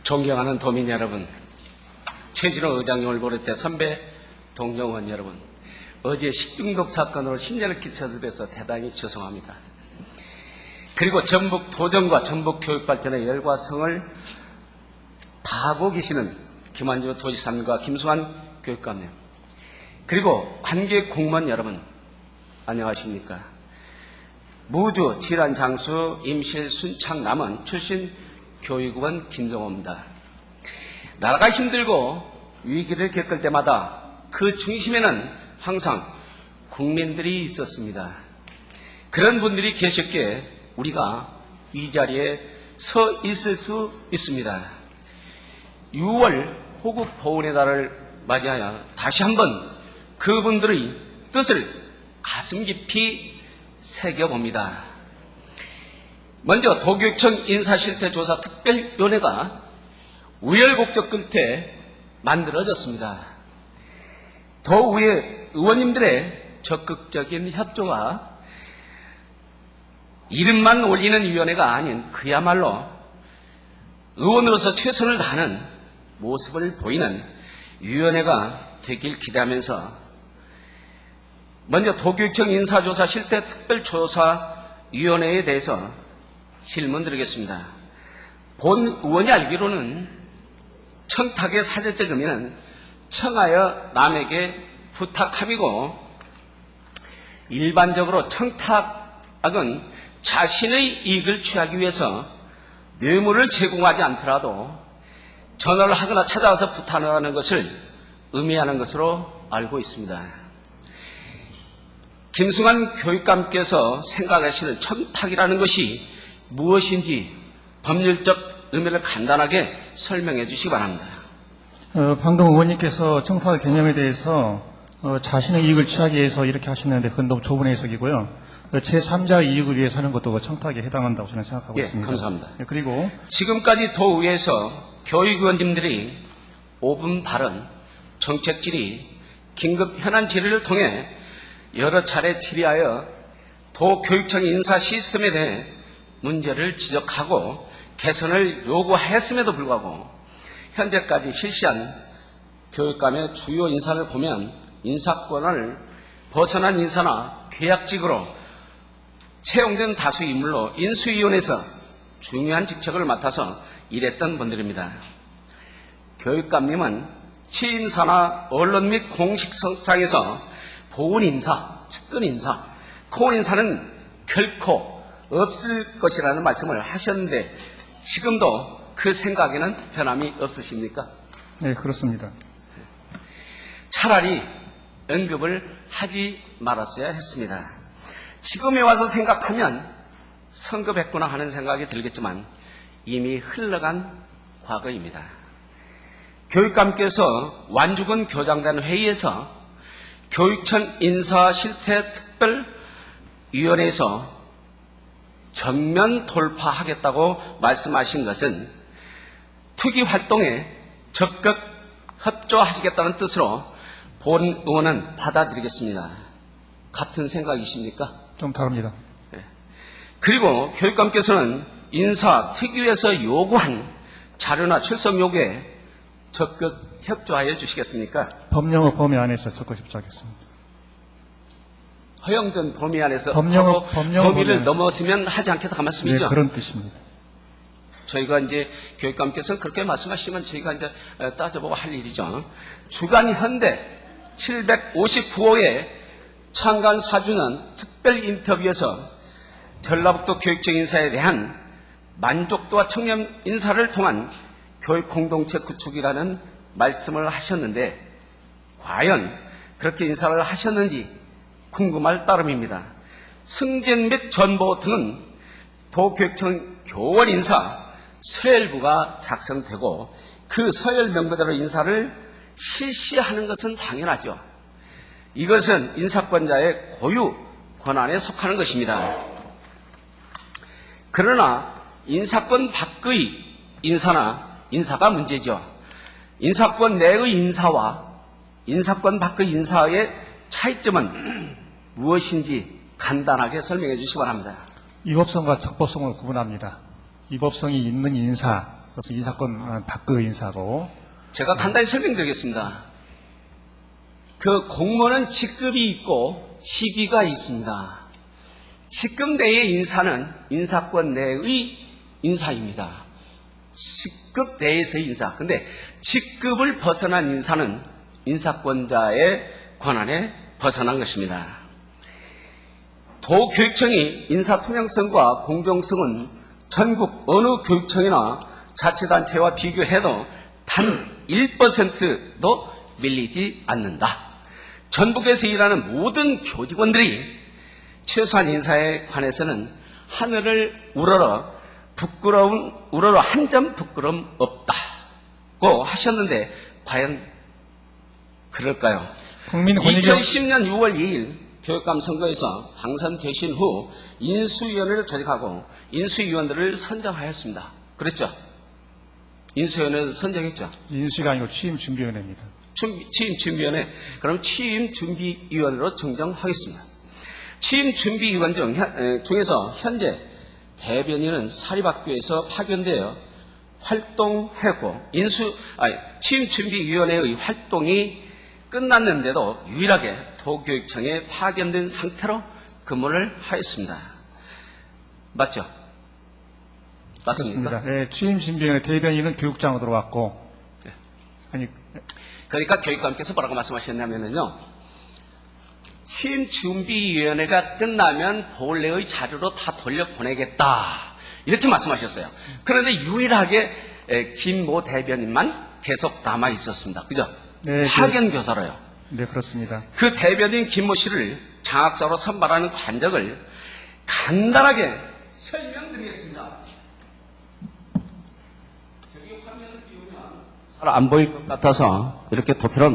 존경하는 도민 여러분, 최진호 의장님을 비롯해 선배 동정원 여러분, 어제 식중독 사건으로 심려를 끼쳐드려서 대단히 죄송합니다. 그리고 전북 도정과 전북 교육발전의 열과 성을 다하고 계시는 김한주 도지사님과 김수환 교육감님, 그리고 관계 공무원 여러분, 안녕하십니까? 무주 질환장수 임실 순창남원 출신 교육원 김정호입니다. 나라가 힘들고 위기를 겪을 때마다 그 중심에는 항상 국민들이 있었습니다. 그런 분들이 계셨기에 우리가 이 자리에 서 있을 수 있습니다. 6월 호국 보훈의 달을 맞이하여 다시 한번 그분들의 뜻을 가슴 깊이 새겨봅니다. 먼저 도교육청 인사실태조사 특별위원회가 우열곡절 끝에 만들어졌습니다. 도의회 의원님들의 적극적인 협조와 이름만 올리는 위원회가 아닌 그야말로 의원으로서 최선을 다하는 모습을 보이는 위원회가 되길 기대하면서 먼저 도교육청 인사조사 실태특별조사위원회에 대해서 질문드리겠습니다. 본 의원이 알기로는 청탁의 사전적 의미는 청하여 남에게 부탁함이고, 일반적으로 청탁은 자신의 이익을 취하기 위해서 뇌물을 제공하지 않더라도 전화를 하거나 찾아와서 부탁하는 것을 의미하는 것으로 알고 있습니다. 김승환 교육감께서 생각하시는 청탁이라는 것이 무엇인지 법률적 의미를 간단하게 설명해 주시기 바랍니다. 방금 의원님께서 청탁 개념에 대해서 자신의 이익을 취하기 위해서 이렇게 하셨는데 그건 너무 좁은 해석이고요. 제3자의 이익을 위해서 하는 것도 청탁에 해당한다고 저는 생각하고 있습니다. 감사합니다. 그리고 지금까지 도의회에서 교육위원님들이 5분 발언, 정책 질의, 긴급 현안 질의를 통해 여러 차례 질의하여 도교육청 인사 시스템에 대해 문제를 지적하고 개선을 요구했음에도 불구하고 현재까지 실시한 교육감의 주요 인사를 보면 인사권을 벗어난 인사나 계약직으로 채용된 다수 인물로 인수위원회에서 중요한 직책을 맡아서 일했던 분들입니다. 교육감님은 취임사나 언론 및 공식성상에서 보훈 인사, 측근 인사, 코어 인사는 결코 없을 것이라는 말씀을 하셨는데 지금도 그 생각에는 변함이 없으십니까? 네, 그렇습니다. 차라리 언급을 하지 말았어야 했습니다. 지금에 와서 생각하면 성급했구나 하는 생각이 들겠지만 이미 흘러간 과거입니다. 교육감께서 완주군 교장단 회의에서 교육청 인사실태특별위원회에서 전면 돌파하겠다고 말씀하신 것은 특위 활동에 적극 협조하시겠다는 뜻으로 본 의원은 받아들이겠습니다. 같은 생각이십니까? 좀 다릅니다. 네. 그리고 교육감께서는 인사특위에서 요구한 자료나 출석 요구에 적극 협조하여 주시겠습니까? 법령어 범위 안에서 적극 협조하겠습니다. 허용된 범위 안에서 범위를 범위를 넘어서면 하지 않겠다 그 말씀이죠? 네, 그런 뜻입니다. 저희가 이제 교육감께서는 그렇게 말씀하시면 저희가 이제 따져보고 할 일이죠. 주간 현대 759호의 창간 4주년 특별 인터뷰에서 전라북도 교육청 인사에 대한 만족도와 청렴 인사를 통한 교육 공동체 구축이라는 말씀을 하셨는데 과연 그렇게 인사를 하셨는지 궁금할 따름입니다. 승진 및 전보 등은 도교육청 교원 인사 서열부가 작성되고 그 서열 명부대로 인사를 실시하는 것은 당연하죠. 이것은 인사권자의 고유 권한에 속하는 것입니다. 그러나 인사권 밖의 인사가 문제죠. 인사권 내의 인사와 인사권 밖의 인사의 차이점은 무엇인지 간단하게 설명해 주시기 바랍니다. 위법성과 적법성을 구분합니다. 위법성이 있는 인사, 그래서 인사권 밖의 인사고. 제가 간단히 설명드리겠습니다. 그 공무원은 직급이 있고 직위가 있습니다. 직급 내의 인사는 인사권 내의 인사입니다. 직급 내에서의 인사. 근데 직급을 벗어난 인사는 인사권자의 권한에 벗어난 것입니다. 도교육청이 인사투명성과 공정성은 전국 어느 교육청이나 자치단체와 비교해도 단 1%도 밀리지 않는다. 전국에서 일하는 모든 교직원들이 최소한 인사에 관해서는 하늘을 우러러 한 점 부끄럼 없다고 하셨는데 과연 그럴까요? 2010년 6월 2일 교육감 선거에서 당선되신 후 인수위원회를 조직하고 인수위원들을 선정하였습니다. 그랬죠? 인수위원회를 선정했죠? 인수가 아니고 취임준비위원회입니다. 취임준비위원회. 그럼 취임준비위원회로 정정하겠습니다. 취임준비위원 중에서 현재 대변인은 사립학교에서 파견되어 활동했고 취임준비위원회의 활동이 끝났는데도 유일하게 도교육청에 파견된 상태로 근무를 하였습니다. 맞죠? 맞습니까? 그렇습니다. 네, 취임준비위원회 대변인은 교육장으로 들어왔고. 네. 아니. 그러니까 교육감께서 뭐라고 말씀하셨냐면요. 취임준비위원회가 끝나면 본래의 자료로 다 돌려보내겠다. 이렇게 말씀하셨어요. 그런데 유일하게 김모 대변인만 계속 남아 있었습니다. 그죠? 네, 파견교사로요. 네, 그렇습니다. 그 대변인 김모 씨를 장학사로 선발하는 관적을 간단하게 설명드리겠습니다. 저기 화면을 띄우면 잘 안 보일 것 같아서 이렇게 도표를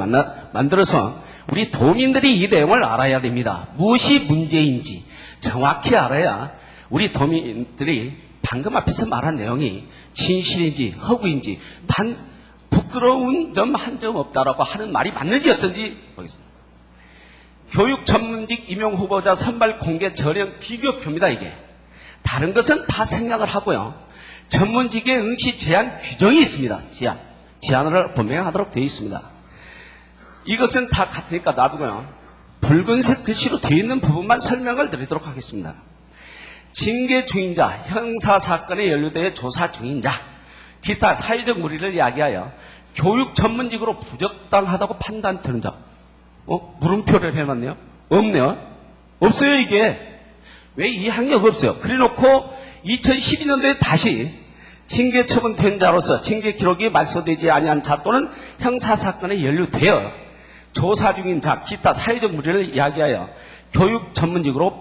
만들어서 우리 도민들이 이 내용을 알아야 됩니다. 무엇이 문제인지 정확히 알아야 우리 도민들이 방금 앞에서 말한 내용이 진실인지 허구인지 단 부끄러운 점 한 점 없다라고 하는 말이 맞는지 어떤지 보겠습니다. 교육 전문직 임용 후보자 선발 공개 전형 비교표입니다. 이게 다른 것은 다 생략을 하고요. 전문직의 응시 제한 규정이 있습니다. 제한을 분명히 하도록 되어 있습니다. 이것은 다 같으니까 놔두고요. 붉은색 글씨로 되어 있는 부분만 설명을 드리도록 하겠습니다. 징계 중인 자, 형사사건에 연루되어 조사 중인 자, 기타 사회적 무리를 야기하여 교육 전문직으로 부적당하다고 판단되는 자. 물음표를 해놨네요. 없네요. 없어요 이게. 왜 이 항목 없어요. 그래놓고 2012년도에 다시 징계 처분된 자로서 징계 기록이 말소되지 아니한 자 또는 형사사건에 연루되어 조사 중인 자, 기타 사회적 무리를 이야기하여 교육 전문직으로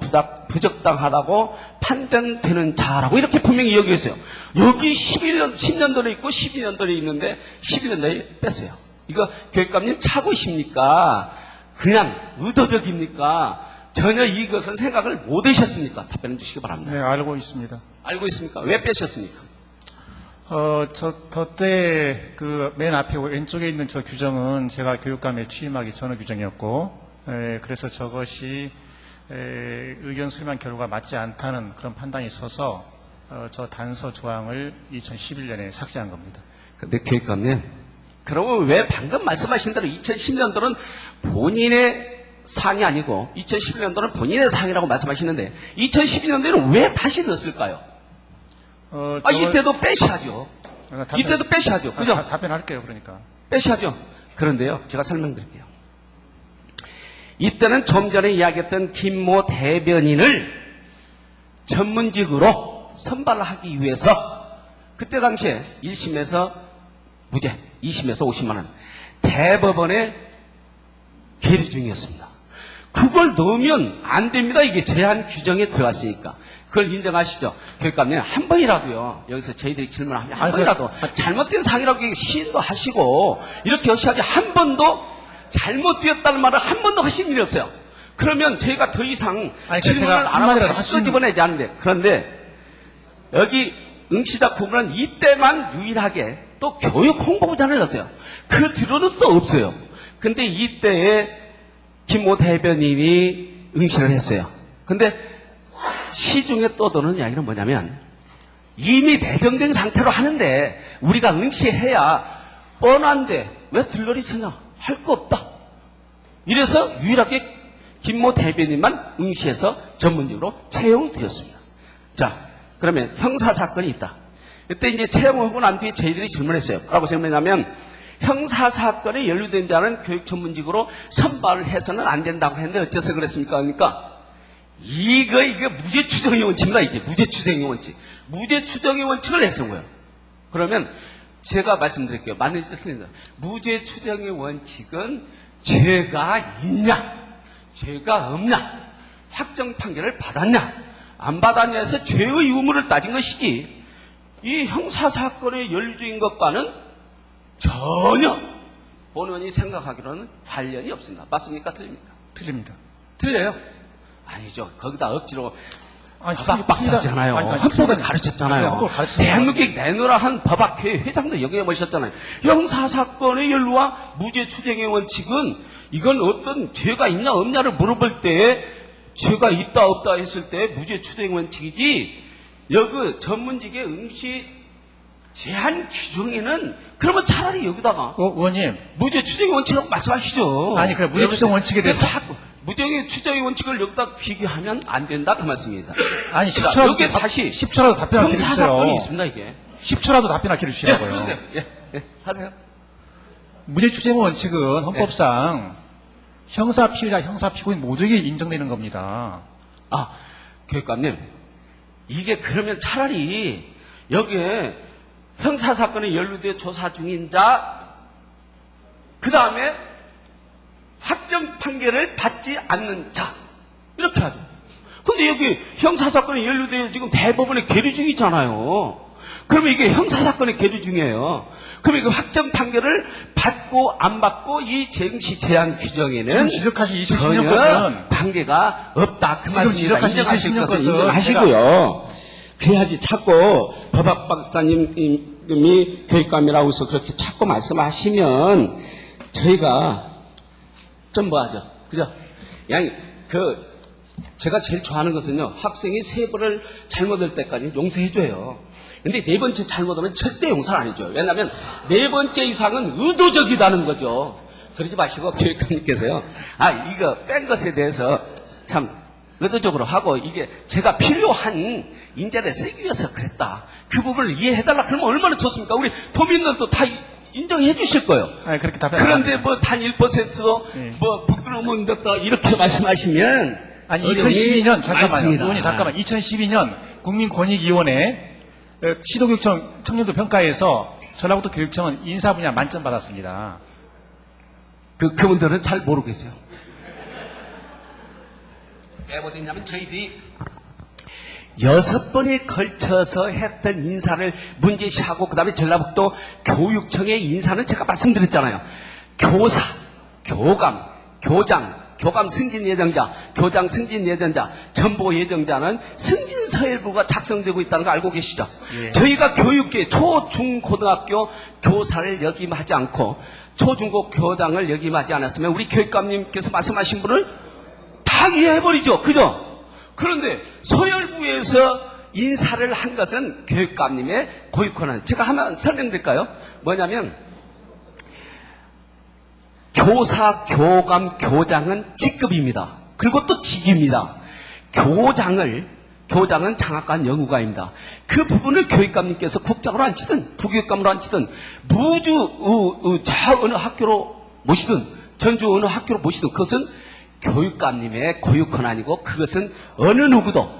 부적당하다고 판단되는 자라고 이렇게 분명히 여기 있어요. 여기 10년도에 있고 12년도에 있는데 11년도에 뺐어요. 이거 교육감님 착오십니까? 그냥 의도적입니까? 전혀 이것은 생각을 못 하셨습니까? 답변해 주시기 바랍니다. 네, 알고 있습니다. 알고 있습니까? 왜 빼셨습니까? 저때 그 맨 앞에 왼쪽에 있는 저 규정은 제가 교육감에 취임하기 전의 규정이었고, 그래서 저것이 의견 수렴한 결과가 맞지 않다는 그런 판단이 있어서 저 단서 조항을 2011년에 삭제한 겁니다. 근데 교육감님, 그러면 왜 방금 말씀하신 대로 2010년도는 본인의 상이 아니고 2011년도는 본인의 상이라고 말씀하시는데 2012년도에는 왜 다시 넣었을까요? 이때도 빼셔야죠. 이때도 빼셔야죠. 그죠? 답변할게요, 그러니까. 빼셔야죠. 그런데요, 제가 설명드릴게요. 이때는 좀 전에 이야기했던 김모 대변인을 전문직으로 선발하기 위해서 그때 당시에 1심에서 무죄, 2심에서 50만 원, 대법원에 계류 중이었습니다. 그걸 넣으면 안 됩니다. 이게 제한 규정에 들어갔으니까. 그걸 인정하시죠? 교육감님, 한 번이라도요, 여기서 저희들이 질문하면 한 번이라도 잘못된 상이라고 시인도 하시고, 이렇게 하셔야지 한 번도 잘못되었다는 말을 한 번도 하신 일이 없어요. 그러면 저희가 더 이상 질문을 안 하고 다시 끄집어내지 않는데, 그런데 여기 응시자 부분은 이때만 유일하게 또 교육 홍보부장을 넣었어요. 그 뒤로는 또 없어요. 근데 이때에 김모 대변인이 응시를 했어요. 근데 시중에 떠도는 이야기는 뭐냐면 이미 배정된 상태로 하는데 우리가 응시해야 뻔한데 왜 들러리 쓰냐? 할 거 없다. 이래서 유일하게 김모 대변인만 응시해서 전문직으로 채용되었습니다. 자, 그러면 형사사건이 있다. 그때 이제 채용하고 난 뒤에 저희들이 질문했어요. 뭐라고 질문했냐면 형사사건에 연루된 자는 교육 전문직으로 선발을 해서는 안 된다고 했는데 어째서 그랬습니까? 그러니까 이게 무죄 추정의 원칙입니다. 이게 무죄 추정의 원칙. 무죄 추정의 원칙을 내세운 거예요. 그러면 제가 말씀드릴게요. 맞는지 틀린지. 무죄 추정의 원칙은 죄가 있냐, 죄가 없냐, 확정 판결을 받았냐, 안 받았냐에서 죄의 유무를 따진 것이지 이 형사사건에 연루된 것과는 전혀 본원이 생각하기로는 관련이 없습니다. 맞습니까? 틀립니까? 틀립니다. 틀려요? 아니죠. 거기다 억지로 아니, 법학 박사잖아요. 아니, 헌법을 가르쳤잖아요. 헌법을 가르쳤어요. 대한민국 내노라 한 법학회 회장도 여기에 모셨잖아요. 형사사건의 연루와 무죄 추정의 원칙은 이건 어떤 죄가 있냐 없냐를 물어볼 때 죄가 있다 없다 했을 때 무죄 추정의 원칙이지 여기 전문직의 응시 제한 규정에는 그러면 차라리 여기다가 의원님. 무죄 추정의 원칙이라고 말씀하시죠. 아니, 그래, 무죄 추정 원칙에 대해서. 자꾸 무죄 추정의 원칙을 여기다 비교하면 안 된다 그 말씀입니다. 아니, 자, 10초라도, 여기에 다시 10초라도 답변을 형사사건이 해주세요. 있습니다 이게. 10초라도 답변을 해주시라고요. 그러세요. 하세요. 무죄 추정 원칙은 헌법상 형사 피해자, 형사 피고인 모두에게 인정되는 겁니다. 아, 교육감님, 이게 그러면 차라리 여기에 형사사건에 연루돼 조사 중인 자, 그 다음에 확정 판결을 받지 않는 자, 이렇게 하죠. 근데 여기 형사사건에 연루되어 지금 대법원에 계류 중이잖아요. 그러면 이게 형사사건의 계류 중이에요. 그러면 그 확정 판결을 받고 안 받고 이 정시 제한 규정에는 지금 지적하신 2010년 전혀 것은 관계가 없다. 그 지금 말씀입니다. 지적하신 인정하실 2010년 것은 것은 인정하시고요. 그래야지 자꾸 법학 박사님이 교육감이라고 해서 그렇게 자꾸 말씀하시면 저희가 좀 뭐하죠. 그죠? 양, 제가 제일 좋아하는 것은요, 학생이 세 번을 잘못할 때까지 용서해줘요. 근데 네 번째 잘못하면 절대 용서를 안 해줘요. 왜냐하면 네 번째 이상은 의도적이라는 거죠. 그러지 마시고 교육감님께서요, 이거 뺀 것에 대해서 참 의도적으로 하고 이게 제가 필요한 인재를 쓰기 위해서 그랬다. 그 부분을 이해해달라. 그러면 얼마나 좋습니까? 우리 도민들도 다 인정해 주실 거예요. 아니, 그렇게 답변 그런데 뭐 단 1%도 네. 뭐 부끄러움은 없다 이렇게 말씀하시면 아니, 어려움이 2012년, 잠깐만요. 많습니다. 의원님, 잠깐만. 2012년 국민권익위원회 시도교육청 청년도 평가에서 전라북도 교육청은 인사 분야 만점 받았습니다. 그분들은 잘 모르고 계세요. 왜 못했냐면 저희들이 6번에 걸쳐서 했던 인사를 문제시하고 그 다음에 전라북도 교육청의 인사는 제가 말씀드렸잖아요. 교사, 교감, 교장, 교감 승진 예정자, 교장 승진 예정자, 전보 예정자는 승진 서열부가 작성되고 있다는 거 알고 계시죠? 예. 저희가 교육계 초, 중, 고등학교 교사를 역임하지 않고 초, 중, 고 교장을 역임하지 않았으면 우리 교육감님께서 말씀하신 분을 다 이해해버리죠. 그죠? 그런데 서열부에서 인사를 한 것은 교육감님의 고유 권한. 제가 하나 설명드릴까요? 뭐냐면 교사, 교감, 교장은 직급입니다. 그리고 또 직입니다. 교장은 장학관 연구가입니다. 그 부분을 교육감님께서 국장으로 앉히든 부교육감으로 앉히든 저 어느 학교로 모시든 전주 어느 학교로 모시든 그것은 교육감님의 고유 권한이고 그것은 어느 누구도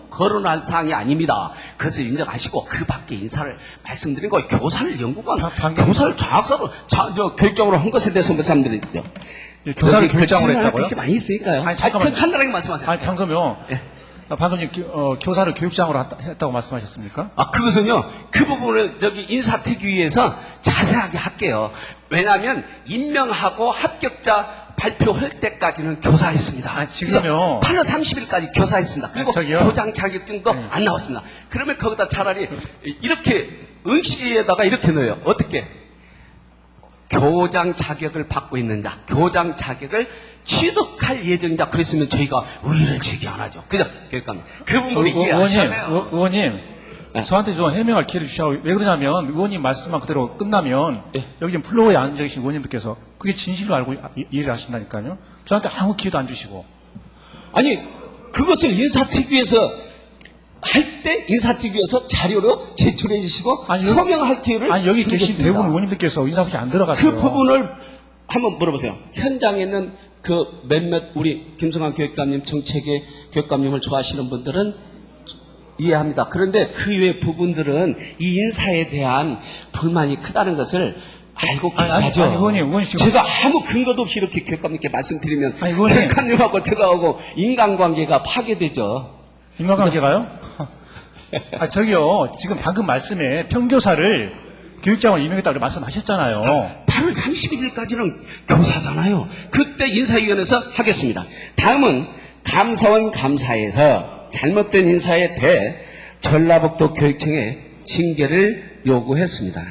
거론할 사항이 아닙니다. 그것을 인정하시고 그 밖에 인사를 말씀드린 거예요. 교사를 연구관, 교사를 장학사로 교육장으로 한 것에 대해서 말씀드리죠. 예, 교사를 교육장으로 했다고요? 뜻이 많이 있으니까요. 아니, 잠깐만요. 간단하게 말씀하세요. 아니, 방금요. 예. 방금 교사를 교육장으로 했다고 말씀하셨습니까? 그것은요, 그 부분을 인사특위에서 자세하게 할게요. 왜냐하면 임명하고 합격자 발표할 때까지는 교사했습니다. 지금요. 8월 30일까지 교사했습니다. 그리고 저기요. 교장 자격증도 안 나왔습니다. 그러면 거기다 차라리 이렇게 응시에다가 이렇게 넣어요. 어떻게? 교장 자격을 받고 있는 자, 교장 자격을 취득할 예정자. 그랬으면 저희가 의의를 제기 안 하죠. 그죠? 교육감. 그 부분을 이해하셔야 돼요. 의원님, 저한테 좀 해명할 기회를 주셔. 왜 그러냐면 의원님 말씀만 그대로 끝나면 예. 여기 지금 플로어에 앉아 계신 의원님들께서 그게 진실로 알고 이해를 하신다니까요. 저한테 아무 기회도 안 주시고. 아니, 그것을 인사특위에서 할 때 인사특위에서 자료로 제출해 주시고 아니, 서명할 기회를 아니 여기 계신 드리겠습니다. 대부분 의원님들께서 인사석에 안 들어가세요. 그 부분을 한번 물어보세요. 현장에 있는 그 몇몇 우리 김성환 교육감님, 정책의 교육감님을 좋아하시는 분들은 이해합니다. 그런데 그 외 부분들은 이 인사에 대한 불만이 크다는 것을 알고 계시죠. 아니, 의원님 지금 제가 아무 근거도 없이 이렇게 교육감님께 말씀드리면 아니, 의원님. 교육감님하고 저하고 인간관계가 파괴되죠. 인간관계가요? 저기요 지금 방금 말씀에 평교사를 교육장을 임명했다고 말씀하셨잖아요. 8월 31일까지는 교사잖아요. 그때 인사위원회에서 하겠습니다. 다음은 감사원 감사에서 잘못된 인사에 대해 전라북도 교육청에 징계를 요구했습니다.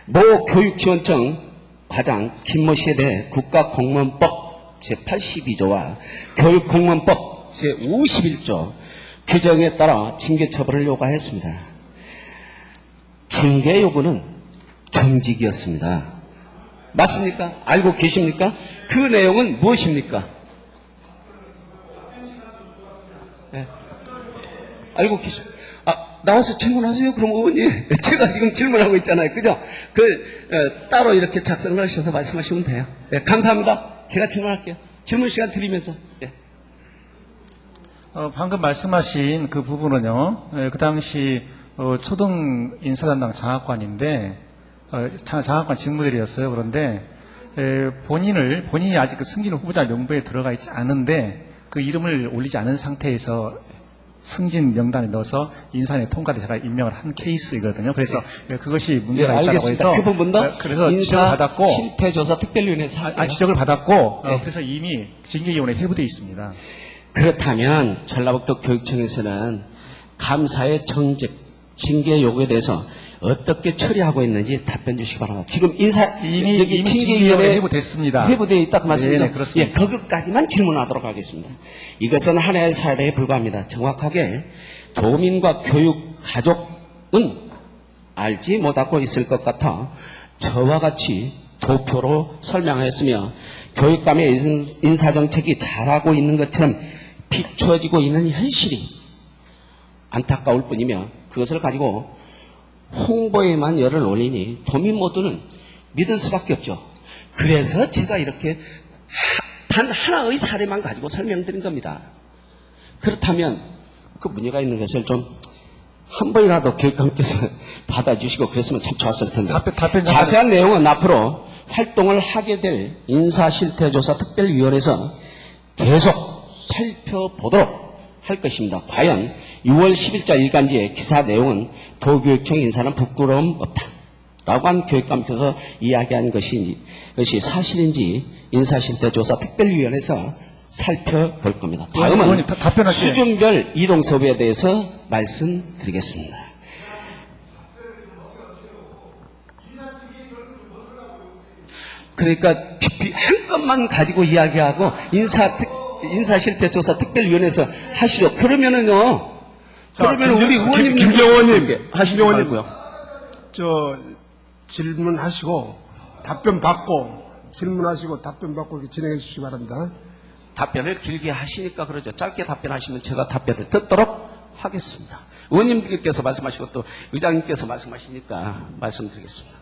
모 교육지원청 과장 김모 씨에 대해 국가공무원법 제82조와 교육공무원법 제51조 규정에 따라 징계 처벌을 요구했습니다. 징계 요구는 정직이었습니다. 맞습니까? 알고 계십니까? 그 내용은 무엇입니까? 네. 알고 계십니까? 나와서 질문하세요. 그럼 의원님. 제가 지금 질문하고 있잖아요. 그죠? 따로 이렇게 작성을 하셔서 말씀하시면 돼요. 네, 감사합니다. 제가 질문할게요. 질문 시간 드리면서. 네. 방금 말씀하신 그 부분은요, 그 당시 초등 인사담당 장학관인데 장학관 직무들이었어요. 그런데 본인이 아직 그 승진 후보자 명부에 들어가 있지 않은데 그 이름을 올리지 않은 상태에서 승진 명단에 넣어서 인사에 통과돼 제가 임명을 한 케이스이거든요. 그래서 그것이 문제가 있다고 해서 그 부분도 그래서 지적을 인사 받았고 실태조사 특별위원회에서 할게요. 지적을 받았고 네. 그래서 이미 징계위원회에 회부되어 있습니다. 그렇다면 전라북도 교육청에서는 감사의 정직, 징계 요구에 대해서 어떻게 처리하고 있는지 답변 주시기 바랍니다. 지금 이미 징계위원회에 회부됐습니다. 회부되어 있다고 말씀드렸죠. 네, 그렇습니다. 예, 거기까지만 질문하도록 하겠습니다. 이것은 하나의 사례에 불과합니다. 정확하게 도민과 교육, 가족은 알지 못하고 있을 것 같아 저와 같이 도표로 설명하였으며 교육감의 인사정책이 잘하고 있는 것처럼 비춰지고 있는 현실이 안타까울 뿐이며 그것을 가지고 홍보에만 열을 올리니 도민 모두는 믿을 수밖에 없죠. 그래서 제가 이렇게 단 하나의 사례만 가지고 설명드린 겁니다. 그렇다면 그 문제가 있는 것을 좀 한 번이라도 교육감께서 받아주시고 그랬으면 참 좋았을 텐데 답변 자세한 내용은 앞으로 활동을 하게 될 인사실태조사 특별위원회에서 계속 살펴보도록 할 것입니다. 과연 6월 10일자 일간지의 기사 내용은 도교육청 인사는 부끄러움 없다 라고 한 교육감께서 이야기한 것이 사실인지 인사실태조사 특별위원회에서 살펴볼 겁니다. 다음은 의원님, 답변하세요. 수준별 이동 수업에 대해서 말씀드리겠습니다. 그러니까 한 것만 가지고 이야기하고 인사실태조사 특별위원회에서 하시죠. 그러면은요. 그러면 우리 의원님 김병호님 하시지 말고요. 질문하시고 답변 받고 질문하시고 답변 받고 이렇게 진행해 주시기 바랍니다. 답변을 길게 하시니까 그러죠. 짧게 답변하시면 제가 답변을 듣도록 하겠습니다. 의원님께서 말씀하시고 또 의장님께서 말씀하시니까 말씀드리겠습니다.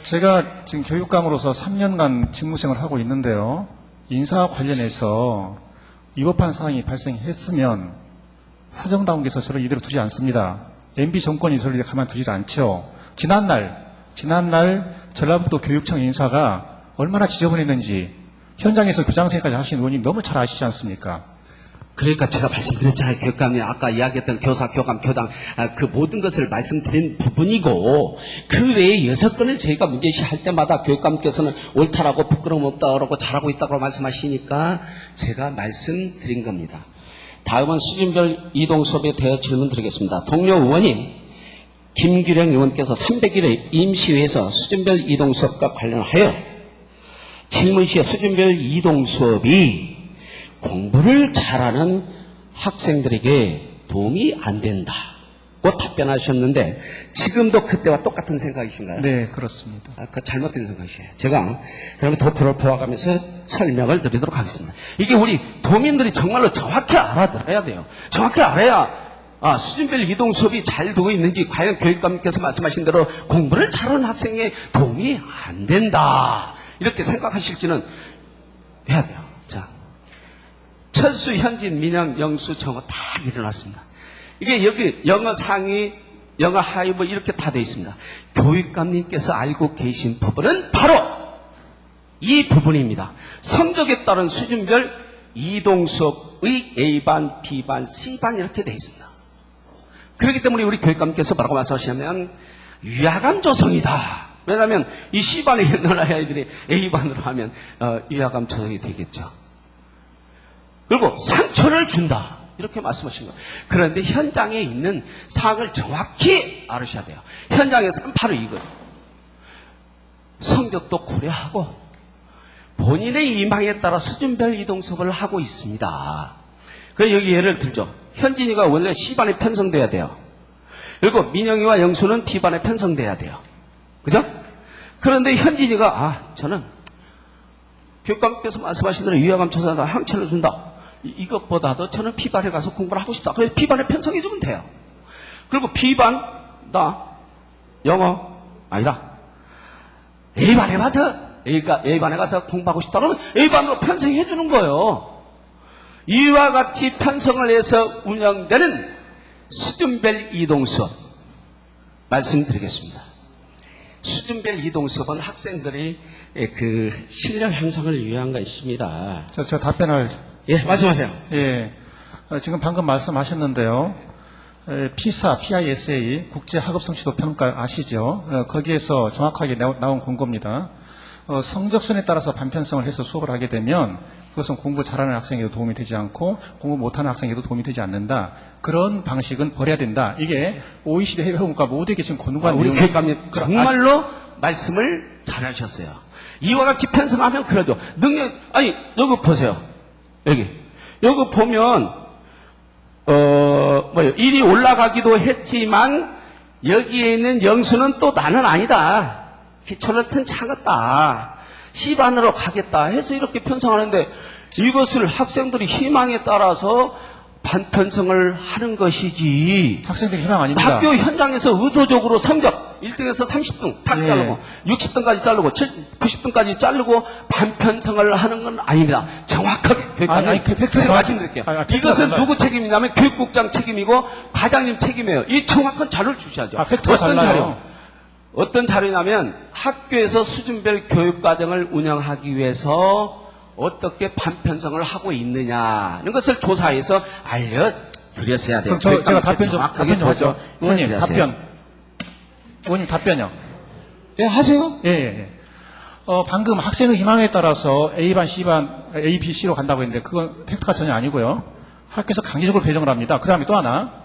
제가 지금 교육감으로서 3년간 직무생활을 하고 있는데요. 인사 관련해서 위법한 사항이 발생했으면 사정당국에서 저를 이대로 두지 않습니다. MB 정권이 저를 가만두지 않죠. 지난날 전라북도 교육청 인사가 얼마나 지저분했는지 현장에서 교장선생까지 하신 의원님 너무 잘 아시지 않습니까? 그러니까 제가 말씀드렸잖아요. 교육감이 아까 이야기했던 교사, 교감, 교당 그 모든 것을 말씀드린 부분이고 그 외에 6건을 저희가 문제시할 때마다 교육감께서는 옳다라고 부끄러움 없다라고 잘하고 있다고 말씀하시니까 제가 말씀드린 겁니다. 다음은 수준별 이동 수업에 대해 질문 드리겠습니다. 동료 의원님 김규령 의원께서 300일의 임시회에서 수준별 이동 수업과 관련하여 질문 시에 수준별 이동 수업이 공부를 잘하는 학생들에게 도움이 안 된다 답변하셨는데 지금도 그때와 똑같은 생각이신가요? 네, 그렇습니다. 그 잘못된 생각이에요. 제가 그러면 도표를 보아가면서 설명을 드리도록 하겠습니다. 이게 우리 도민들이 정말로 정확히 알아들어야 돼요. 정확히 알아야 수준별 이동 수업이 잘 되고 있는지, 과연 교육감님께서 말씀하신 대로 공부를 잘하는 학생에 도움이 안 된다, 이렇게 생각하실지는 해야 돼요. 자, 철수, 현진, 민영, 영수, 정호 다 일어났습니다. 이게 여기 영어 상위, 영어 하위 뭐 이렇게 다 되어 있습니다. 교육감님께서 알고 계신 부분은 바로 이 부분입니다. 성적에 따른 수준별 이동 수업의 A반, B반, C반 이렇게 되어 있습니다. 그렇기 때문에 우리 교육감님께서 뭐라고 말씀하시냐면 위화감 조성이다. 왜냐하면 이 C반에 있는 아이들이 A반으로 하면 위화감 조성이 되겠죠. 그리고 상처를 준다, 이렇게 말씀하신 거예요. 그런데 현장에 있는 사항을 정확히 알으셔야 돼요. 현장에서는 바로 이거예요. 성적도 고려하고 본인의 이망에 따라 수준별 이동 수업을 하고 있습니다. 그래서 여기 예를 들죠. 현진이가 원래 C반에 편성돼야 돼요. 그리고 민영이와 영수는 B반에 편성돼야 돼요. 그죠? 그런데 현진이가 저는 교육감께서 말씀하신 대로 위화감 조사다, 항체를 준다, 이것보다도 저는 B반에 가서 공부를 하고 싶다. 그래서 B반에 편성해주면 돼요. 그리고 B반, 나 영어 아니다, A반에 가서 A반에 가서 공부하고 싶다 그러면 A반으로 편성해주는 거예요. 이와 같이 편성을 해서 운영되는 수준별 이동 수업 말씀드리겠습니다. 수준별 이동 수업은 학생들의 그 실력 향상을 위한 것입니다. 저 답변을. 예, 말씀하세요. 예, 지금 방금 말씀하셨는데요. 피사, PISA, 국제학업성취도평가 아시죠? 거기에서 정확하게 나온 공고입니다. 성적순에 따라서 반편성을 해서 수업을 하게 되면 그것은 공부 잘하는 학생에도 도움이 되지 않고 공부 못하는 학생에도 도움이 되지 않는다. 그런 방식은 버려야 된다. 이게 OECD 해외국가 모두에게 지금 권고한 우리 내용이- 교육감님 정말로 말씀을 잘하셨어요. 이와 같이 편성하면 그래도 능력, 여기 보세요. 여기 보면 일이 올라가기도 했지만 여기에 있는 영수는 또 나는 아니다, 기초를 튼차겠다, C반으로 가겠다 해서 이렇게 편성하는데, 이것을 학생들이 희망에 따라서 반편성을 하는 것이지, 학생들이 희망 아닙니다. 학교 현장에서 의도적으로 성적 1등에서 30등 탁 예. 자르고 60등까지 자르고 90등까지 자르고 반편성을 하는 건 아닙니다. 정확하게 교육감님 제가 말씀드릴게요. 이것은 누구 책임이냐면 교육국장 책임이고 과장님 책임이에요. 이 정확한 자료를 주셔야죠. 팩트가 달라요. 어떤 자료냐면 학교에서 수준별 교육과정을 운영하기 위해서 어떻게 반편성을 하고 있느냐는 것을 조사해서 알려드렸어야 돼요. 그럼 제가 답변 좀 하죠. 의원님 보여드렸어요. 의원님 답변요. 예, 하세요. 예. 방금 학생의 희망에 따라서 A반, C반, A, B, C로 간다고 했는데 그건 팩트가 전혀 아니고요. 학교에서 강제적으로 배정을 합니다. 그 다음에 또 하나.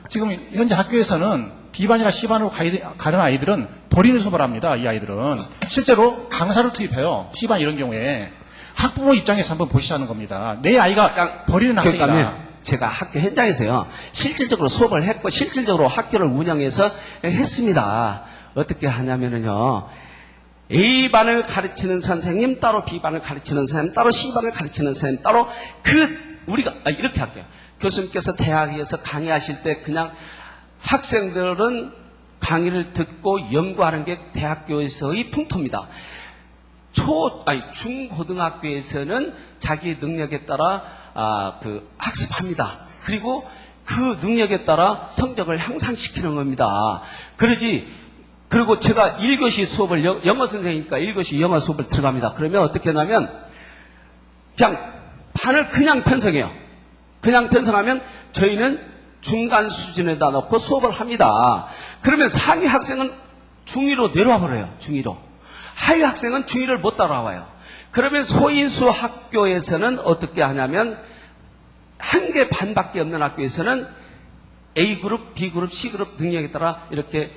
지금 현재 학교에서는 B반이나 C반으로 가는 아이들은 버리는 수업을 합니다. 이 아이들은. 실제로 강사를 투입해요. C반 이런 경우에. 학부모 입장에서 한번 보시자는 겁니다. 내 아이가 버리는 학생이다. 제가 학교 현장에서요, 실질적으로 수업을 했고 실질적으로 학교를 운영해서 했습니다. 어떻게 하냐면요, A반을 가르치는 선생님 따로, B반을 가르치는 선생님 따로, C반을 가르치는 선생님 따로, 우리가 이렇게 할게요. 교수님께서 대학에서 강의하실 때 그냥 학생들은 강의를 듣고 연구하는 게 대학교에서의 풍토입니다. 중고등학교에서는 자기 능력에 따라 학습합니다. 그리고 그 능력에 따라 성적을 향상시키는 겁니다. 그리고 제가 1교시 수업을, 영어 선생이니까 1교시 영어 수업을 들어갑니다. 그러면 어떻게 하냐면, 그냥 반을 그냥 편성해요. 그냥 편성하면 저희는 중간 수준에다 놓고 수업을 합니다. 그러면 상위 학생은 중2로 내려와 버려요. 중2로. 하위 학생은 중2를 못 따라와요. 그러면 소인수 학교에서는 어떻게 하냐면, 한 개 반밖에 없는 학교에서는 A그룹, B그룹, C그룹 능력에 따라 이렇게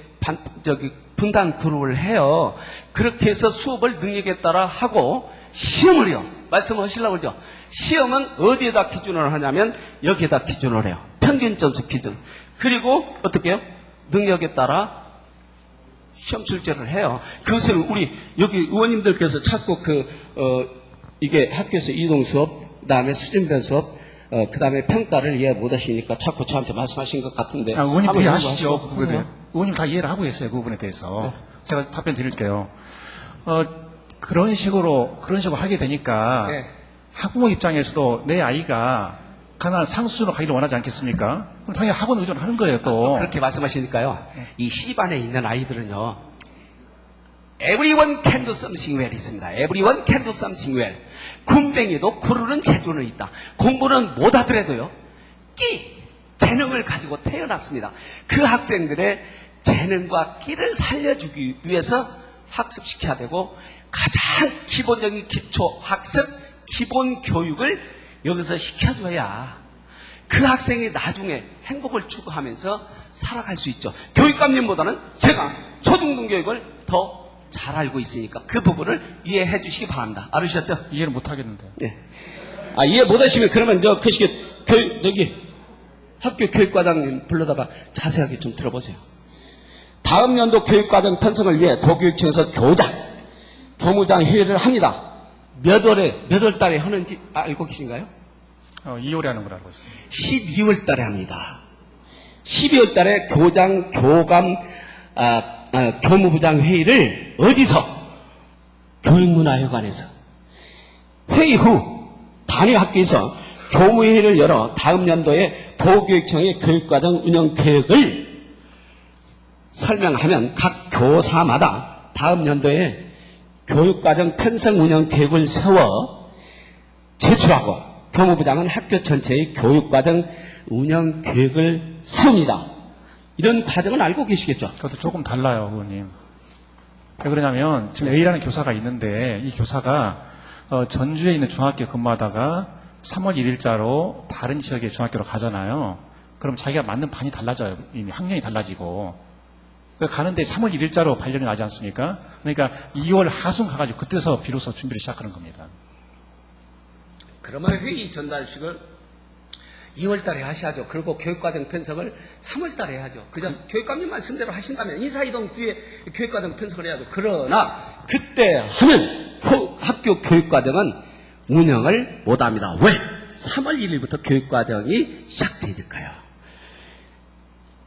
분단 그룹을 해요. 그렇게 해서 수업을 능력에 따라 하고 시험을 해요. 말씀하시려고 그러죠. 시험은 어디에다 기준을 하냐면 여기에다 기준을 해요. 평균 점수 기준. 그리고 어떻게 해요? 능력에 따라 시험 출제를 해요. 그것을 우리 여기 의원님들께서 자꾸 이게 학교에서 이동 수업, 그다음에 수준별 수업, 그다음에 평가를 이해 못 하시니까 자꾸 저한테 말씀하신 것 같은데. 의원님 한번 이해하시죠? 해보시죠. 그 부분에. 의원님 다 이해를 하고 계세요. 그 부분에 대해서. 제가 답변 드릴게요. 그런 식으로 하게 되니까 네. 학부모 입장에서도 내 아이가 가난한 상수준으로 가기를 원하지 않겠습니까? 그럼 당연히 학원 의존하는 거예요, 또. 그렇게 말씀하시니까요. 이 C반에 있는 아이들은요. Everyone can do something well 있습니다. Everyone can do something well. 군뱅이도 구르는 재주는 있다. 공부는 못하더라도요. 재능을 가지고 태어났습니다. 그 학생들의 재능과 끼를 살려주기 위해서 학습시켜야 되고 가장 기본적인 기초 학습, 기본 교육을 여기서 시켜줘야 그 학생이 나중에 행복을 추구하면서 살아갈 수 있죠. 교육감님보다는 제가 초등등 교육을 더 잘 알고 있으니까 그 부분을 이해해 주시기 바랍니다. 알으셨죠? 이해를 못 하겠는데. 네. 이해 못 하시면 그러면 여기 학교 교육과장님 불러다가 자세하게 좀 들어보세요. 다음 연도 교육과정 편성을 위해 도교육청에서 교무장 회의를 합니다. 몇 월 달에 하는지 알고 계신가요? 2월에 하는 걸 알고 있습니다. 12월 달에 합니다. 12월 달에 교감, 교무부장 회의를 어디서? 교육문화회관에서. 회의 후 단위 학교에서 교무회의를 열어 다음 연도에 도교육청의 교육과정 운영 계획을 설명하면 각 교사마다 다음 연도에 교육과정 편성 운영 계획을 세워 제출하고 교무부장은 학교 전체의 교육과정 운영 계획을 세웁니다. 이런 과정은 알고 계시겠죠? 그것도 조금 달라요, 의원님. 왜 그러냐면 지금 A라는 교사가 있는데 이 교사가 전주에 있는 중학교 근무하다가 3월 1일자로 다른 지역의 중학교로 가잖아요. 그럼 자기가 맞는 반이 달라져요. 이미 학년이 달라지고. 가는데 3월 1일자로 발령이 나지 않습니까? 그러니까 2월 하순 가가지고 그때서 비로소 준비를 시작하는 겁니다. 그러면 회의 전달식을 2월 달에 하셔야죠. 그리고 교육과정 편성을 3월 달에 해야죠. 그냥 교육감님 말씀대로 하신다면 인사이동 뒤에 교육과정 편성을 해야죠. 그러나 그때 하면 학교 교육과정은 운영을 못합니다. 왜? 3월 1일부터 교육과정이 시작되니까요.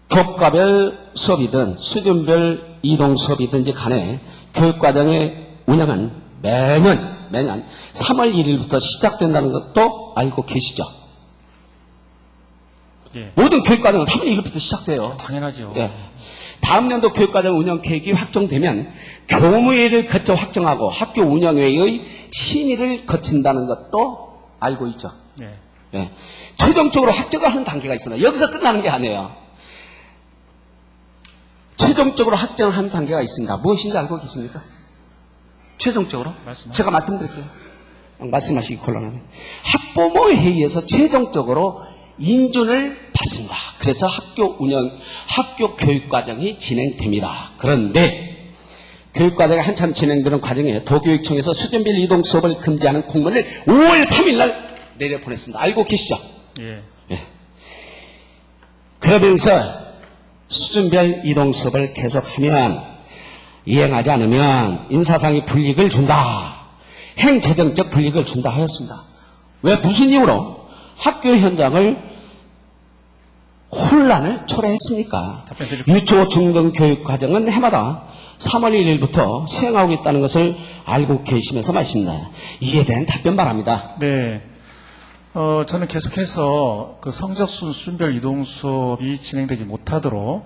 교과별 수업이든 수준별 이동 수업이든지 간에 교육과정의 운영은 매년 3월 1일부터 시작된다는 것도 알고 계시죠? 예. 모든 교육과정은 3월 1일부터 시작돼요. 당연하죠. 예. 다음 연도 교육과정 운영 계획이 확정되면 교무회의를 거쳐 확정하고 학교 운영회의 심의를 거친다는 것도 알고 있죠. 예. 예. 최종적으로 확정을 하는 단계가 있습니다. 여기서 끝나는 게 아니에요. 최종적으로 확정하는 단계가 있습니다. 무엇인지 알고 계십니까? 최종적으로? 말씀하세요. 제가 말씀드릴게요. 말씀하시기 곤란하면. 학부모 회의에서 최종적으로 인준을 받습니다. 그래서 학교 교육과정이 진행됩니다. 그런데 교육과정이 한참 진행되는 과정에 도교육청에서 수준별 이동 수업을 금지하는 공문을 5월 3일 날 내려보냈습니다. 알고 계시죠? 예. 예. 그러면서 수준별 이동 수업을 계속하면 이행하지 않으면 인사상의 불이익을 준다. 행재정적 불이익을 준다 하였습니다. 왜? 무슨 이유로? 학교 현장을 혼란을 초래했으니까. 유초 중등 교육 과정은 해마다 3월 1일부터 시행하고 있다는 것을 알고 계시면서 말씀입니다. 이에 대한 답변 바랍니다. 네. 저는 계속해서 그 성적순 수준별 이동 수업이 진행되지 못하도록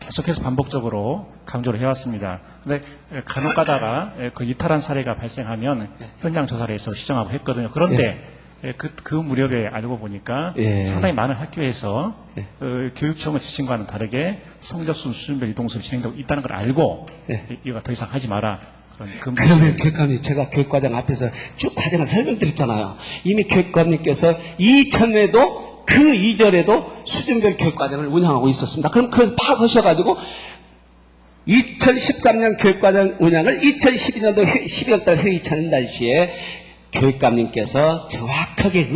계속해서 반복적으로 강조를 해왔습니다. 근데 간혹 가다가 그 이탈한 사례가 발생하면 현장 조사를 해서 시정하고 했거든요. 그런데 그 무렵에 알고 보니까 상당히 많은 학교에서 교육청의 지침과는 다르게 성적순 수준별 이동 수업이 진행되고 있다는 걸 알고 이거 더 이상 하지 마라. 그러면 교육감님, 제가 교육과정 앞에서 쭉 과정을 설명드렸잖아요. 이미 교육감님께서 이전에도 그 이전에도 수준별 교육과정을 운영하고 있었습니다. 그럼 그걸 파악하셔가지고 2013년 교육과정 운영을 2012년도 12월달 회의 전달시에 교육감님께서 정확하게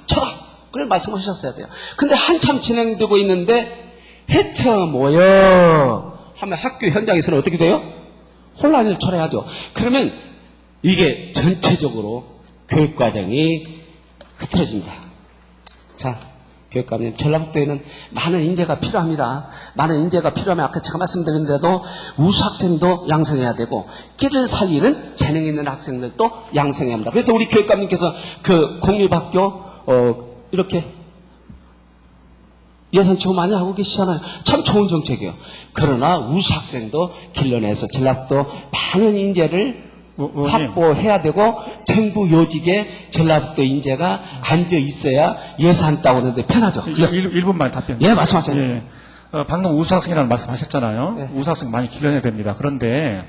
초당 그래 말씀하셨어야 돼요. 근데 한참 진행되고 있는데 해쳐 모여 하면 학교 현장에서는 어떻게 돼요? 혼란을 초래하죠. 그러면 이게 전체적으로 교육과정이 흐트러집니다. 자, 교육감님, 전라북도에는 많은 인재가 필요합니다. 많은 인재가 필요하면 아까 제가 말씀드린 대로 우수 학생도 양성해야 되고 끼를 살리는 재능 있는 학생들도 양성해야 합니다. 그래서 우리 교육감님께서 그 공립학교 이렇게 예산 지원 많이 하고 계시잖아요. 참 좋은 정책이에요. 그러나 우수 학생도 길러내서 전라북도 많은 인재를 확보해야 되고 정부 요직에 전라북도 인재가 앉아 있어야 예산 따오는데 편하죠. 1분만 답변. 예, 말씀하세요. 예. 방금 우수학생이라는 말씀하셨잖아요. 네. 우수학생 많이 길러내야 됩니다. 그런데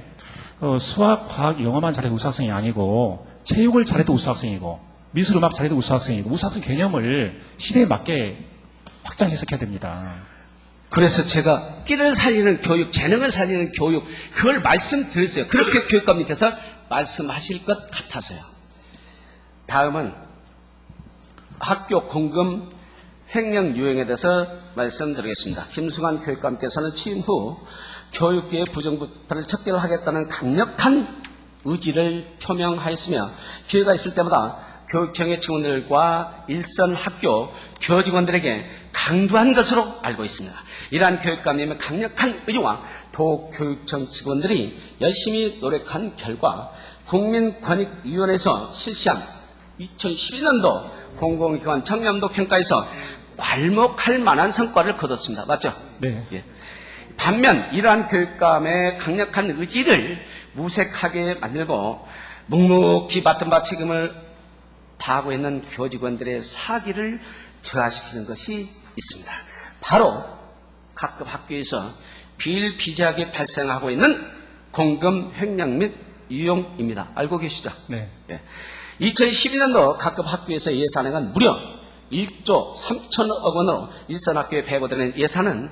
수학, 과학, 영어만 잘해도 우수학생이 아니고 체육을 잘해도 우수학생이고 미술, 음악 잘해도 우수학생이고 우수학생 개념을 시대에 맞게 확장 해석해야 됩니다. 그래서 제가 끼를 살리는 교육, 재능을 살리는 교육, 그걸 말씀드렸어요. 그렇게 교육감님께서 말씀하실 것 같아서요. 다음은 학교 공금 횡령 유형에 대해서 말씀드리겠습니다. 김수관 교육감께서는 취임 후 교육계의 부정부패를 척결하겠다는 강력한 의지를 표명하였으며 기회가 있을 때마다 교육청의 직원들과 일선 학교 교직원들에게 강조한 것으로 알고 있습니다. 이러한 교육감님의 강력한 의지와 도교육청 직원들이 열심히 노력한 결과 국민권익위원회에서 실시한 2012년도 공공기관 청렴도 평가에서 괄목할 만한 성과를 거뒀습니다. 맞죠? 네. 예. 반면 이러한 교육감의 강력한 의지를 무색하게 만들고 묵묵히 맡은 바 책임을 다하고 있는 교직원들의 사기를 저하시키는 것이 있습니다. 바로 각급 학교에서 비일비재하게 발생하고 있는 공금 횡령 및 유용입니다. 알고 계시죠? 네. 예. 2012년도 각급 학교에서 예산액은 무려 1조 3천억 원으로 일선 학교에 배부되는 예산은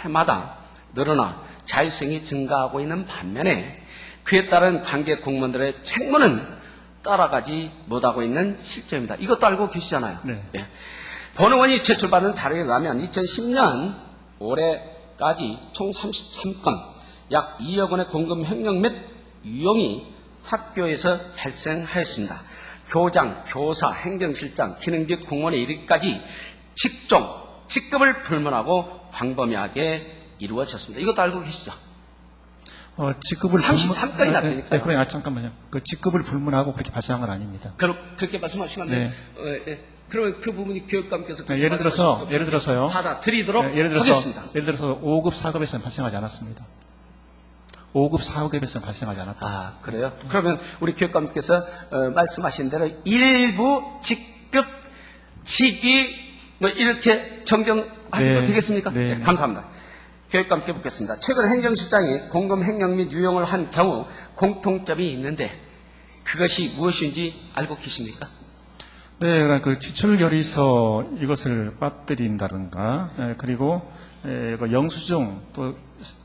해마다 늘어나 자율성이 증가하고 있는 반면에 그에 따른 관계 공무원들의 책무는 따라가지 못하고 있는 실정입니다. 이것도 알고 계시잖아요. 네. 예. 본의원이 제출받은 자료에 의하면 2010년 올해까지 총 33건 약 2억 원의 공금 횡령 및 유용이 학교에서 발생하였습니다. 교장, 교사, 행정실장, 기능직 공무원에 이르기까지 직종, 직급을 불문하고 광범위하게 이루어졌습니다. 이것도 알고 계시죠? 직급을 33건이 났다니까요. 네, 그래, 잠깐만요. 그 직급을 불문하고 그렇게 발생한 건 아닙니다. 그렇게 말씀하시면 안 돼요. 네. 그러면 그 부분이 교육감께서 네, 예를 들어서요. 받아들이도록 네, 예를 하겠습니다. 들어서 5급, 4급에서는 발생하지 않았습니다. 5급, 4급에서는 발생하지 않았다. 아, 그래요? 그러면 우리 교육감께서 말씀하신 대로 일부 직급, 직위 뭐 이렇게 정정하시면 네. 되겠습니까? 네. 네, 감사합니다. 교육감께 묻겠습니다. 최근 행정실장이 공금 횡령 및 유용을 한 경우 공통점이 있는데 그것이 무엇인지 알고 계십니까? 네, 그러니까 그 지출결의서 이것을 빠뜨린다든가, 그리고 그 영수증 또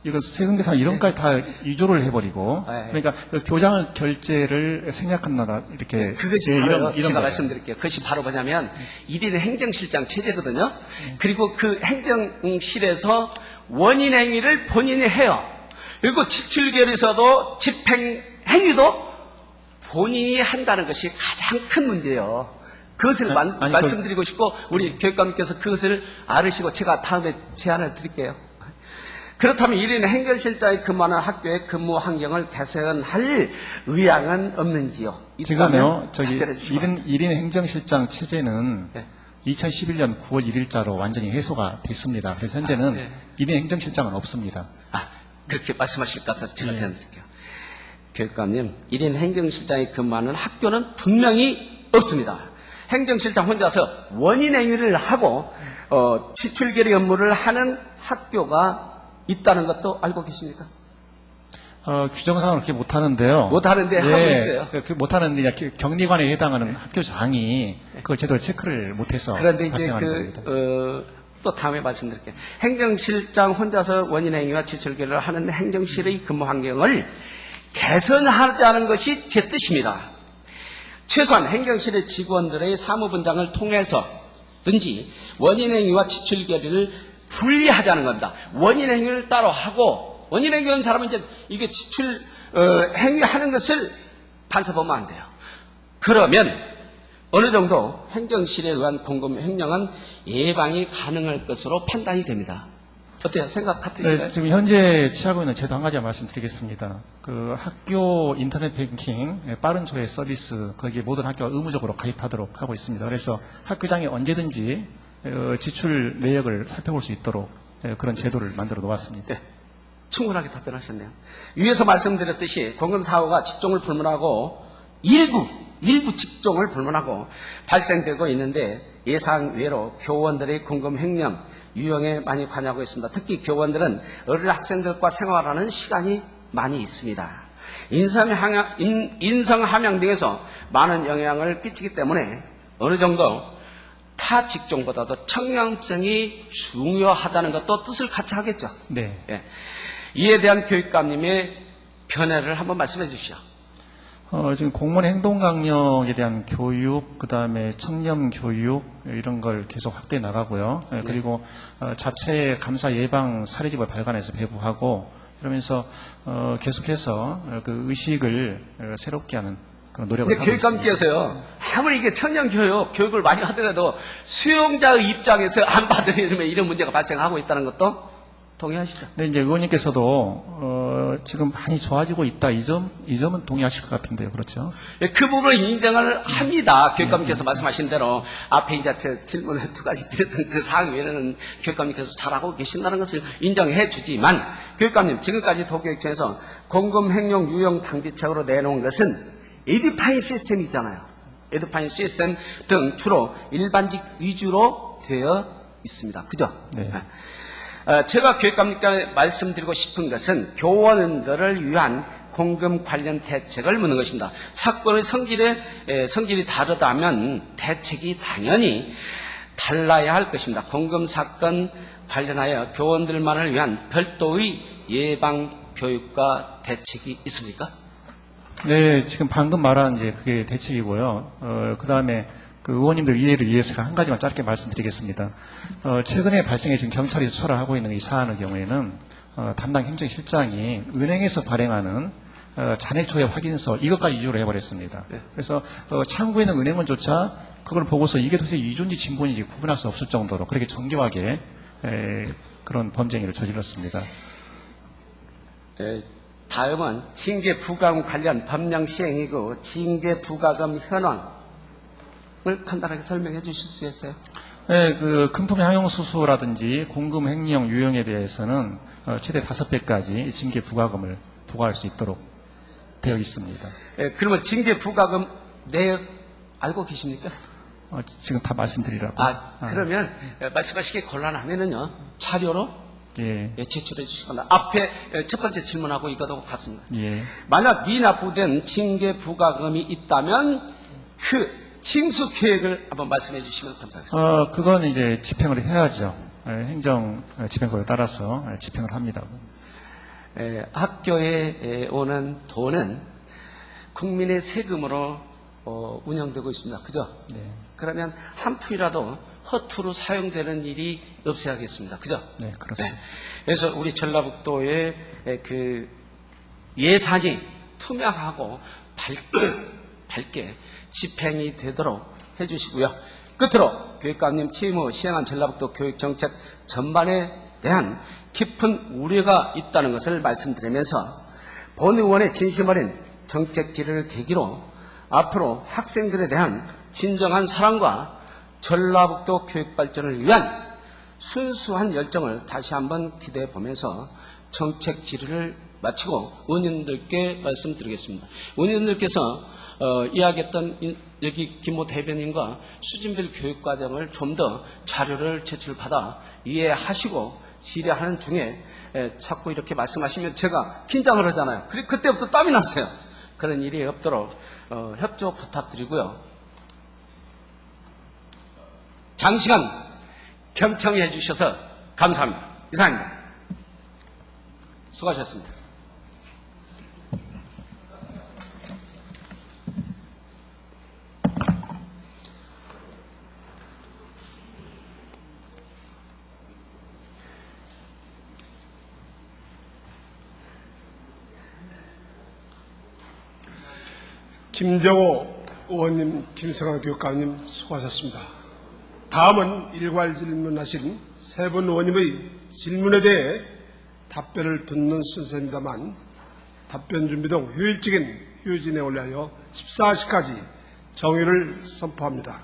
이거 세금 계산 이런 것까지 다 위조를 해버리고, 네. 그러니까 그 교장 결제를 생략한다 이렇게 그것이 바로 제가 말씀드릴게요. 그것이 바로 뭐냐면 1인 행정실장 체제거든요. 그리고 그 행정실에서 원인 행위를 본인이 해요. 그리고 지출결의서도 집행행위도 본인이 한다는 것이 가장 큰 문제예요. 그것을 말씀드리고 싶고 우리 교육감님께서 그것을 알으시고 제가 다음에 제안을 드릴게요. 그렇다면 1인 행정실장이 근무하는 학교의 근무 환경을 개선할 의향은 없는지요? 지금요, 저기 답변해 주시기 1인 행정실장 체제는 네. 2011년 9월 1일자로 완전히 해소가 됐습니다. 그래서 현재는 네. 1인 행정실장은 없습니다. 그렇게 말씀하실 것 같아서 제가 네. 대안드릴게요. 교육감님, 1인 행정실장이 근무하는 학교는 분명히 없습니다. 행정실장 혼자서 원인 행위를 하고 지출결의 업무를 하는 학교가 있다는 것도 알고 계십니까? 규정상은 그렇게 못하는데요. 못하는데 하고 있어요. 못하는데 격리관에 해당하는 학교장이 그걸 제대로 체크를 못해서 그런데 이제 발생하는 겁니다. 또 다음에 말씀드릴게요. 행정실장 혼자서 원인 행위와 지출결의를 하는 행정실의 근무 환경을 개선하자는 것이 제 뜻입니다. 최소한 행정실의 직원들의 사무분장을 통해서 든지 원인행위와 지출결의를 분리하자는 겁니다. 원인행위를 따로 하고 원인행위 하는 사람은 이제 이게 지출 행위하는 것을 간섭하면 안 돼요. 그러면 어느 정도 행정실에 의한 공금 횡령은 예방이 가능할 것으로 판단이 됩니다. 어때요? 생각 같으신가요? 네, 지금 현재 취하고 있는 제도 한 가지 말씀드리겠습니다. 그 학교 인터넷 뱅킹 빠른 조회 서비스 거기에 모든 학교가 의무적으로 가입하도록 하고 있습니다. 그래서 학교장이 언제든지 지출 내역을 살펴볼 수 있도록 그런 제도를 만들어 놓았습니다. 네, 충분하게 답변하셨네요. 위에서 말씀드렸듯이 공금사고가 직종을 불문하고 일부 직종을 불문하고 발생되고 있는데 예상 외로 교원들의 공금 횡령 유형에 많이 관여하고 있습니다. 특히 교원들은 어린 학생들과 생활하는 시간이 많이 있습니다. 인성 함양 등에서 많은 영향을 끼치기 때문에 어느 정도 타 직종보다도 청량성이 중요하다는 것도 뜻을 같이 하겠죠. 네. 예. 이에 대한 교육감님의 변화를 한번 말씀해 주시죠. 지금 공무원 행동 강령에 대한 교육, 그 다음에 청렴 교육 이런 걸 계속 확대해 나가고요. 그리고 자체 감사 예방 사례집을 발간해서 배부하고 이러면서 계속해서 그 의식을 새롭게 하는 그런 노력을 근데 하고 있습니다. 교육감께서요, 아무리 이게 청년 교육을 많이 하더라도 수용자의 입장에서 안 받으려면 이런 문제가 발생하고 있다는 것도 동의하시죠? 네, 이제 의원님께서도 지금 많이 좋아지고 있다. 이 점은 동의하실 것 같은데요, 그렇죠? 예, 그 부분을 인정을 합니다. 교육감님께서 말씀하신 대로 앞에 이제 제 질문을 두 가지 드렸던 그 사항 외에는 교육감님께서 잘하고 계신다는 것을 인정해 주지만 교육감님 지금까지 도교육청에서 공금 횡령 유형 방지책으로 내놓은 것은 에듀파인 시스템이 있잖아요. 에듀파인 시스템 등 주로 일반직 위주로 되어 있습니다. 그죠? 네. 제가 교육감님께 말씀드리고 싶은 것은 교원들을 위한 공금 관련 대책을 묻는 것입니다. 사건의 성질이 다르다면 대책이 당연히 달라야 할 것입니다. 공금 사건 관련하여 교원들만을 위한 별도의 예방 교육과 대책이 있습니까? 네, 지금 방금 말한 이제 그게 대책이고요. 그 다음에 그 의원님들 이해를 위해서 한 가지만 짧게 말씀드리겠습니다. 최근에 발생해 지금 경찰이 수사를 하고 있는 이 사안의 경우에는 담당 행정실장이 은행에서 발행하는 잔해초회 확인서 이것까지 위조를 해버렸습니다. 네. 그래서 창구에 있는 은행원조차 그걸 보고서 이게 도대체 위조인지 진본인지 구분할 수 없을 정도로 그렇게 정교하게 그런 범죄행위를 저질렀습니다. 다음은 징계 부과금 관련 법령 시행이고 징계 부과금 현황을 간단하게 설명해 주실 수 있어요? 네, 그 금품의 항용 수수라든지 공금 횡령 유형에 대해서는 최대 5배까지 징계 부과금을 부과할 수 있도록 되어 있습니다. 그러면 징계 부과금 내역 알고 계십니까? 지금 다 말씀드리라고. 그러면 말씀하시기 곤란하면은요 자료로 예. 제출해 주시기 바랍니다. 앞에 첫 번째 질문하고 이거하고 같습니다. 예. 만약 미납부된 징계 부과금이 있다면 그 징수 계획을 한번 말씀해 주시면 감사하겠습니다. 그건 이제 집행을 해야죠. 행정 집행법에 따라서 집행을 합니다. 학교에 오는 돈은 국민의 세금으로 운영되고 있습니다. 그죠? 네. 그러면 한 푼이라도 허투루 사용되는 일이 없어야겠습니다. 그죠? 네, 그렇습니다. 그래서 우리 전라북도의 그 예산이 투명하고 밝게 집행이 되도록 해주시고요. 끝으로 교육감님 취임 후 시행한 전라북도 교육정책 전반에 대한 깊은 우려가 있다는 것을 말씀드리면서 본 의원의 진심 어린 정책 질의를 계기로 앞으로 학생들에 대한 진정한 사랑과 전라북도 교육 발전을 위한 순수한 열정을 다시 한번 기대해 보면서 정책 질의를 마치고 의원님들께 말씀드리겠습니다. 의원님들께서 이야기했던 여기 김모 대변인과 수준별 교육과정을 좀 더 자료를 제출받아 이해하시고 질의하는 중에 자꾸 이렇게 말씀하시면 제가 긴장을 하잖아요. 그때부터 땀이 났어요. 그런 일이 없도록 협조 부탁드리고요. 장시간 경청해 주셔서 감사합니다. 이상입니다. 수고하셨습니다. 김정호 의원님, 김성환 교육감님 수고하셨습니다. 다음은 일괄 질문하신 세 분 의원님의 질문에 대해 답변을 듣는 순서입니다만 답변 준비 등 효율적인 휴진에 올려 14시까지 정의를 선포합니다.